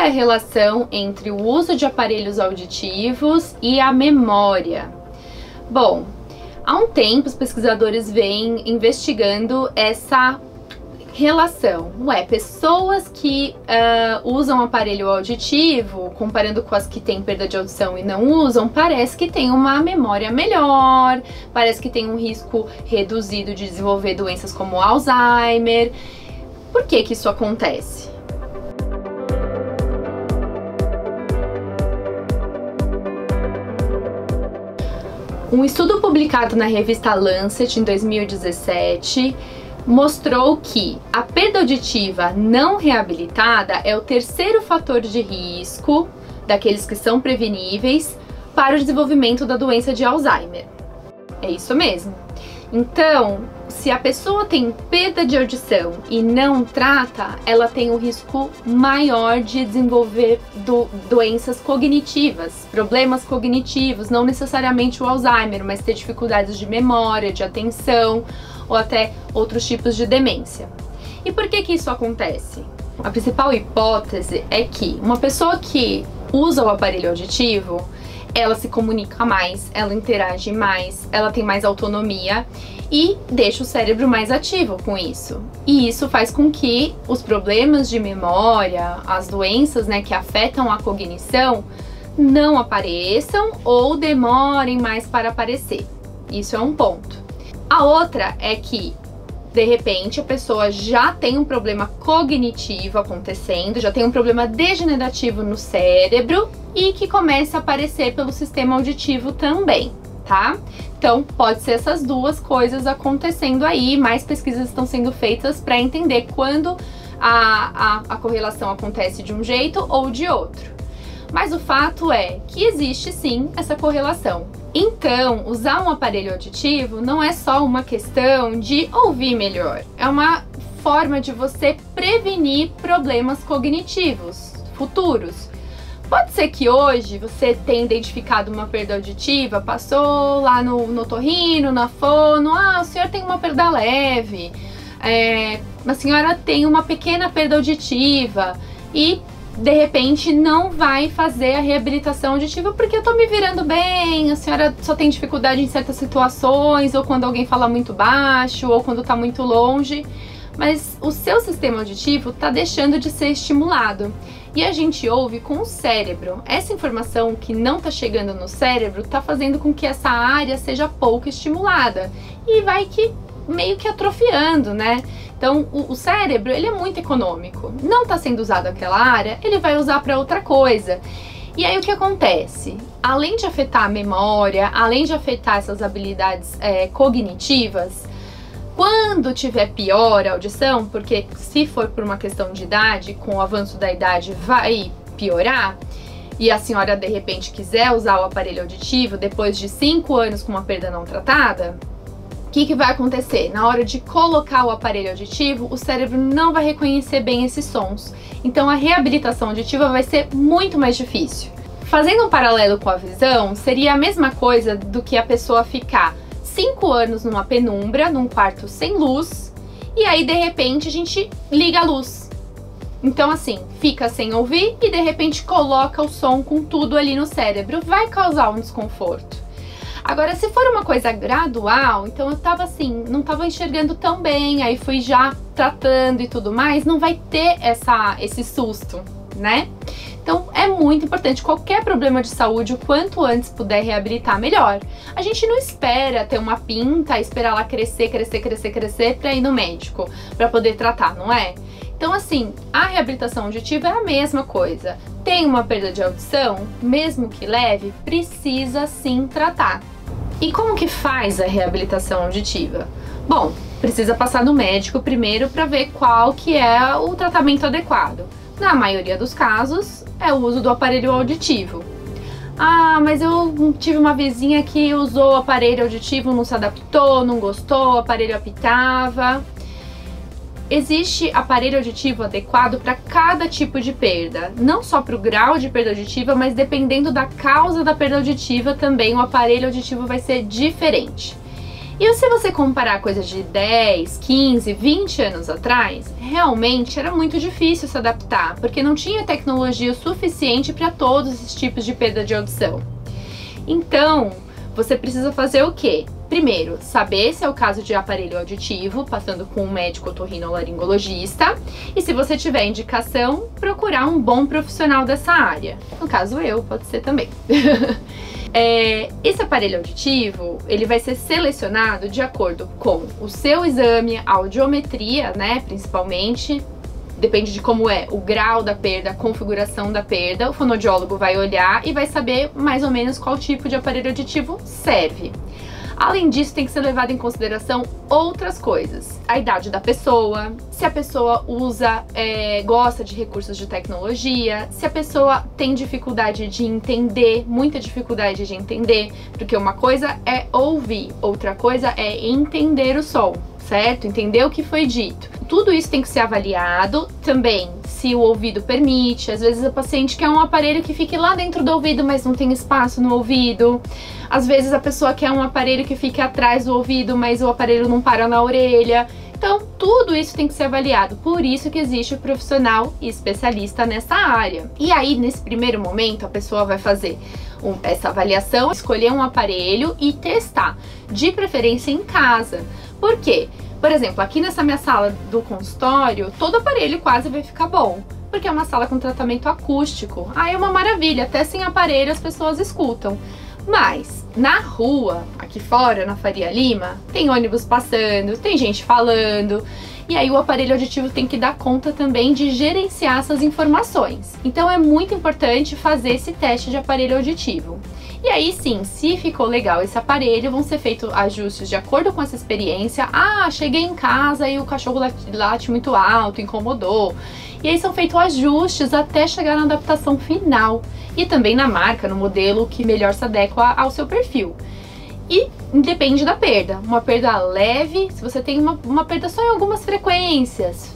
é a relação entre o uso de aparelhos auditivos e a memória? Bom, há um tempo os pesquisadores vêm investigando essa relação. Pessoas que usam aparelho auditivo, comparando com as que têm perda de audição e não usam, parece que tem uma memória melhor, parece que tem um risco reduzido de desenvolver doenças como Alzheimer. Por que que isso acontece? Um estudo publicado na revista Lancet em 2017 mostrou que a perda auditiva não reabilitada é o terceiro fator de risco daqueles que são preveníveis para o desenvolvimento da doença de Alzheimer. É isso mesmo. Então, se a pessoa tem perda de audição e não trata, ela tem um risco maior de desenvolver doenças cognitivas, problemas cognitivos, não necessariamente o Alzheimer, mas ter dificuldades de memória, de atenção ou até outros tipos de demência. E por que que isso acontece? A principal hipótese é que uma pessoa que usa o aparelho auditivo, ela se comunica mais, ela interage mais, ela tem mais autonomia e deixa o cérebro mais ativo com isso. E isso faz com que os problemas de memória, as doenças, que afetam a cognição, não apareçam ou demorem mais para aparecer. Isso é um ponto. A outra é que, de repente, a pessoa já tem um problema cognitivo acontecendo, já tem um problema degenerativo no cérebro e que começa a aparecer pelo sistema auditivo também, tá? Então, pode ser essas duas coisas acontecendo aí, mais pesquisas estão sendo feitas para entender quando a correlação acontece de um jeito ou de outro. Mas o fato é que existe sim essa correlação. Então, usar um aparelho auditivo não é só uma questão de ouvir melhor, é uma forma de você prevenir problemas cognitivos futuros. Pode ser que hoje você tenha identificado uma perda auditiva, passou lá no otorrino, na fono, o senhor tem uma perda leve, a senhora tem uma pequena perda auditiva e de repente não vai fazer a reabilitação auditiva porque eu tô me virando bem, a senhora só tem dificuldade em certas situações, ou quando alguém fala muito baixo, ou quando tá muito longe, mas o seu sistema auditivo tá deixando de ser estimulado. E a gente ouve com o cérebro. Essa informação que não tá chegando no cérebro tá fazendo com que essa área seja pouco estimulada e vai meio que atrofiando, né? Então, o cérebro, ele é muito econômico. Não está sendo usado aquela área, ele vai usar para outra coisa. E aí, o que acontece? Além de afetar a memória, além de afetar essas habilidades cognitivas, quando tiver pior a audição, porque se for por uma questão de idade, com o avanço da idade vai piorar, e a senhora, de repente, quiser usar o aparelho auditivo depois de 5 anos com uma perda não tratada, o que vai acontecer? Na hora de colocar o aparelho auditivo, o cérebro não vai reconhecer bem esses sons. Então a reabilitação auditiva vai ser muito mais difícil. Fazendo um paralelo com a visão, seria a mesma coisa do que a pessoa ficar 5 anos numa penumbra, num quarto sem luz, e aí de repente a gente liga a luz. Então assim, fica sem ouvir e de repente coloca o som com tudo ali no cérebro. Vai causar um desconforto. Agora, se for uma coisa gradual, então eu tava assim, não tava enxergando tão bem, aí fui já tratando e tudo mais, não vai ter esse susto, né? Então é muito importante, qualquer problema de saúde, o quanto antes puder reabilitar, melhor. A gente não espera ter uma pinta, esperar ela crescer pra ir no médico, pra poder tratar, não é? Então assim, a reabilitação auditiva é a mesma coisa. Tem uma perda de audição, mesmo que leve, precisa sim tratar. E como que faz a reabilitação auditiva? Bom, precisa passar no médico primeiro para ver qual que é o tratamento adequado. Na maioria dos casos, é o uso do aparelho auditivo. Mas eu tive uma vizinha que usou o aparelho auditivo, não se adaptou, não gostou, o aparelho apitava. Existe aparelho auditivo adequado para cada tipo de perda, não só para o grau de perda auditiva, mas dependendo da causa da perda auditiva também o aparelho auditivo vai ser diferente. E se você comparar coisas de 10, 15, 20 anos atrás, realmente era muito difícil se adaptar, porque não tinha tecnologia o suficiente para todos esses tipos de perda de audição. Então, você precisa fazer o quê? Primeiro, saber se é o caso de aparelho auditivo, passando com um médico otorrinolaringologista, e se você tiver indicação, procurar um bom profissional dessa área. No caso eu, pode ser também. Esse aparelho auditivo, ele vai ser selecionado de acordo com o seu exame, a audiometria, né, principalmente, depende de como é o grau da perda, a configuração da perda, o fonoaudiólogo vai olhar e vai saber mais ou menos qual tipo de aparelho auditivo serve. Além disso, tem que ser levado em consideração outras coisas. A idade da pessoa, se a pessoa gosta de recursos de tecnologia, se a pessoa tem dificuldade de entender, muita dificuldade de entender, porque uma coisa é ouvir, outra coisa é entender o som, certo? Entender o que foi dito. Tudo isso tem que ser avaliado também, se o ouvido permite. Às vezes a paciente quer um aparelho que fique lá dentro do ouvido, mas não tem espaço no ouvido. Às vezes a pessoa quer um aparelho que fique atrás do ouvido, mas o aparelho não para na orelha. Então, tudo isso tem que ser avaliado. Por isso que existe o profissional e especialista nessa área. E aí, nesse primeiro momento, a pessoa vai fazer essa avaliação, escolher um aparelho e testar, de preferência em casa. Por quê? Por exemplo, aqui nessa minha sala do consultório, todo aparelho quase vai ficar bom, porque é uma sala com tratamento acústico. É uma maravilha, até sem aparelho as pessoas escutam. Mas na rua, aqui fora, na Faria Lima, tem ônibus passando, tem gente falando, e aí o aparelho auditivo tem que dar conta também de gerenciar essas informações. Então é muito importante fazer esse teste de aparelho auditivo. E aí sim, se ficou legal esse aparelho, vão ser feitos ajustes de acordo com essa experiência. Cheguei em casa e o cachorro late muito alto, incomodou. E aí são feitos ajustes até chegar na adaptação final. E também na marca, no modelo que melhor se adequa ao seu perfil. E depende da perda. Uma perda leve, se você tem uma perda só em algumas frequências,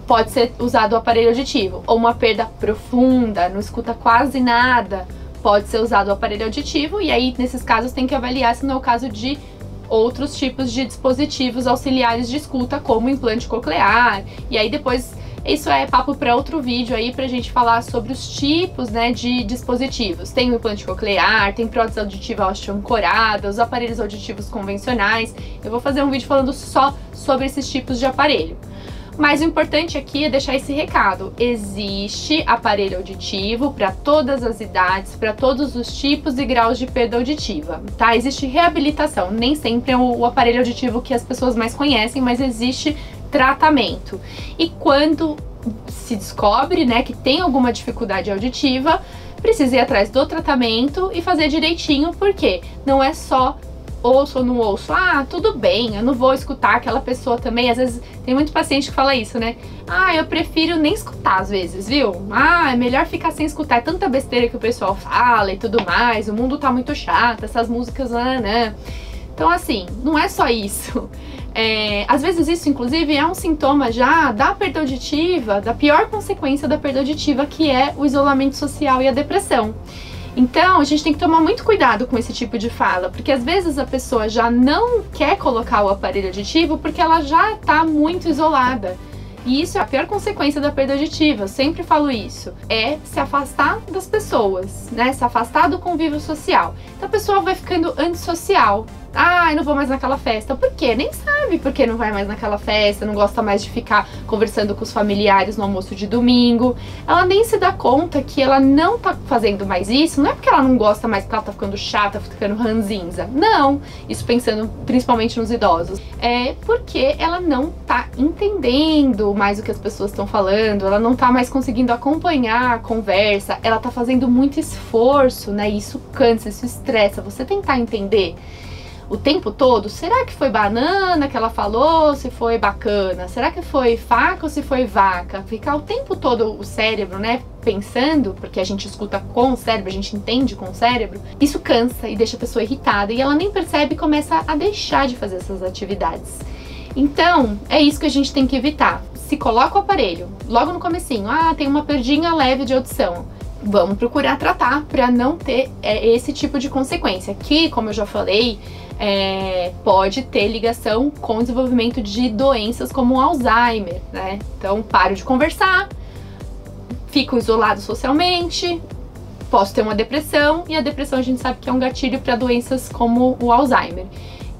pode ser usado o aparelho auditivo. Ou uma perda profunda, não escuta quase nada, pode ser usado o aparelho auditivo. E aí, nesses casos, tem que avaliar se não é o caso de outros tipos de dispositivos auxiliares de escuta, como implante coclear. E aí depois, isso é papo para outro vídeo aí pra gente falar sobre os tipos, né, de dispositivos. Tem o implante coclear, tem prótese auditiva osteoancorada, os aparelhos auditivos convencionais. Eu vou fazer um vídeo falando só sobre esses tipos de aparelho. Mas o importante aqui é deixar esse recado. Existe aparelho auditivo para todas as idades, para todos os tipos e graus de perda auditiva, tá? Existe reabilitação, nem sempre é o aparelho auditivo que as pessoas mais conhecem, mas existe tratamento. E quando se descobre, né, que tem alguma dificuldade auditiva, precisa ir atrás do tratamento e fazer direitinho, porque não é só ouço ou não ouço, tudo bem, eu não vou escutar aquela pessoa também. Às vezes tem muito paciente que fala isso, né? Eu prefiro nem escutar às vezes, viu? É melhor ficar sem escutar, é tanta besteira que o pessoal fala e tudo mais, o mundo tá muito chato, essas músicas, né? Então assim, não é só isso. Às vezes isso, inclusive, é um sintoma já da perda auditiva, da pior consequência da perda auditiva, que é o isolamento social e a depressão. Então, a gente tem que tomar muito cuidado com esse tipo de fala, porque às vezes a pessoa já não quer colocar o aparelho auditivo porque ela já está muito isolada. E isso é a pior consequência da perda auditiva, eu sempre falo isso. É se afastar das pessoas, né? Se afastar do convívio social. Então a pessoa vai ficando antissocial. Eu não vou mais naquela festa. Por quê? Nem sabe por que não vai mais naquela festa, não gosta mais de ficar conversando com os familiares no almoço de domingo. Ela nem se dá conta que ela não tá fazendo mais isso, não é porque ela não gosta mais, porque ela tá ficando chata, ficando ranzinza. Não, isso pensando principalmente nos idosos. É porque ela não tá entendendo mais o que as pessoas estão falando, ela não tá mais conseguindo acompanhar a conversa, ela tá fazendo muito esforço, né? Isso cansa, isso estressa. Você tentar entender o tempo todo, será que foi banana que ela falou, se foi bacana? Será que foi faca ou se foi vaca? Ficar o tempo todo o cérebro, né, pensando, porque a gente escuta com o cérebro, a gente entende com o cérebro, isso cansa e deixa a pessoa irritada, e ela nem percebe e começa a deixar de fazer essas atividades. Então, é isso que a gente tem que evitar. Se coloca o aparelho, logo no comecinho, tem uma perdinha leve de audição, vamos procurar tratar para não ter esse tipo de consequência, que, como eu já falei, pode ter ligação com o desenvolvimento de doenças como o Alzheimer, né? Então, paro de conversar, fico isolado socialmente, posso ter uma depressão, e a depressão a gente sabe que é um gatilho para doenças como o Alzheimer.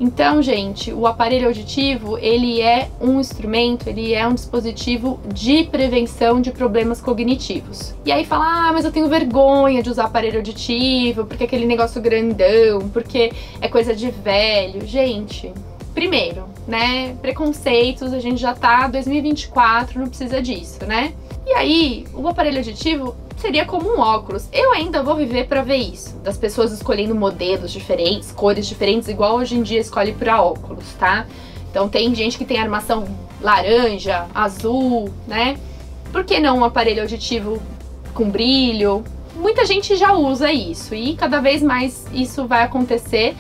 Então, gente, o aparelho auditivo, ele é um instrumento, ele é um dispositivo de prevenção de problemas cognitivos. E aí fala, ah, mas eu tenho vergonha de usar aparelho auditivo, porque é aquele negócio grandão, porque é coisa de velho. Gente, primeiro, né, preconceitos, a gente já tá 2024, não precisa disso, né? E aí, o aparelho auditivo seria como um óculos. Eu ainda vou viver pra ver isso, das pessoas escolhendo modelos diferentes, cores diferentes, igual hoje em dia escolhe pra óculos, tá? Então tem gente que tem armação laranja, azul, né? Por que não um aparelho auditivo com brilho? Muita gente já usa isso e cada vez mais isso vai acontecer.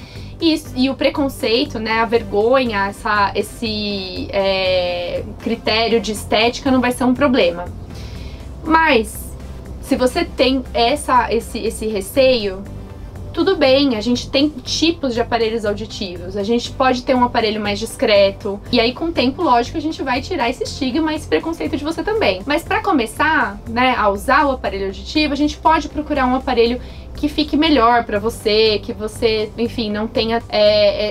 E o preconceito, né, a vergonha, esse critério de estética não vai ser um problema. Mas se você tem esse receio, tudo bem, a gente tem tipos de aparelhos auditivos, a gente pode ter um aparelho mais discreto, e aí com o tempo, lógico, a gente vai tirar esse estigma, esse preconceito de você também. Mas para começar, né, a usar o aparelho auditivo, a gente pode procurar um aparelho que fique melhor para você, que você, enfim, não tenha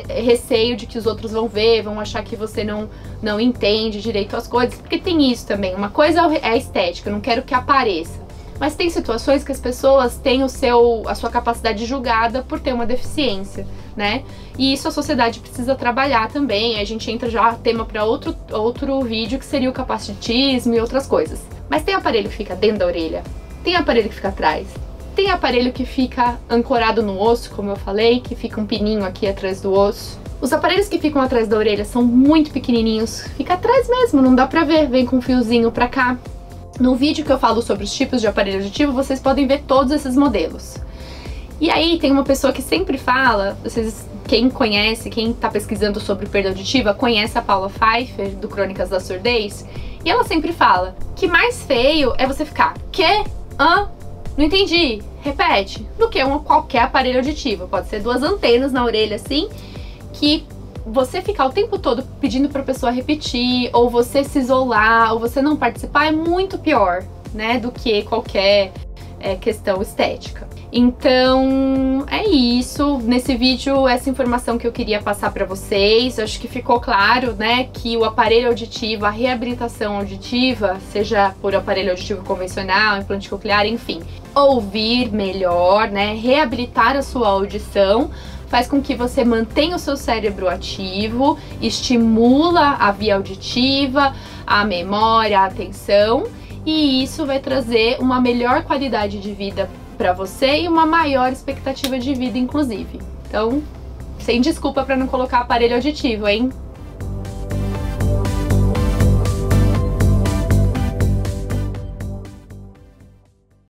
receio de que os outros vão ver, vão achar que você não entende direito as coisas, porque tem isso também. Uma coisa é a estética, eu não quero que apareça. Mas tem situações que as pessoas têm a sua capacidade julgada por ter uma deficiência, né? E isso a sociedade precisa trabalhar também. A gente entra já tema para outro vídeo, que seria o capacitismo e outras coisas. Mas tem aparelho que fica dentro da orelha, tem aparelho que fica atrás, tem aparelho que fica ancorado no osso, como eu falei, que fica um pininho aqui atrás do osso. Os aparelhos que ficam atrás da orelha são muito pequenininhos, fica atrás mesmo, não dá pra ver, vem com um fiozinho pra cá. No vídeo que eu falo sobre os tipos de aparelho auditivo, vocês podem ver todos esses modelos. E aí tem uma pessoa que sempre fala, quem conhece, quem tá pesquisando sobre perda auditiva, conhece a Paula Pfeiffer, do Crônicas da Surdez, e ela sempre fala que mais feio é você ficar, quê? Hã? Não entendi, repete, do que qualquer aparelho auditivo. Pode ser 2 antenas na orelha assim, que você ficar o tempo todo pedindo pra pessoa repetir, ou você se isolar, ou você não participar, é muito pior, né, do que qualquer questão estética. Então, é isso. Nesse vídeo, essa informação que eu queria passar pra vocês. Eu acho que ficou claro, né, que o aparelho auditivo, a reabilitação auditiva, seja por aparelho auditivo convencional, implante coclear, enfim, ouvir melhor, né, reabilitar a sua audição, faz com que você mantenha o seu cérebro ativo, estimula a via auditiva, a memória, a atenção, e isso vai trazer uma melhor qualidade de vida para você e uma maior expectativa de vida, inclusive. Então, sem desculpa para não colocar aparelho auditivo, hein?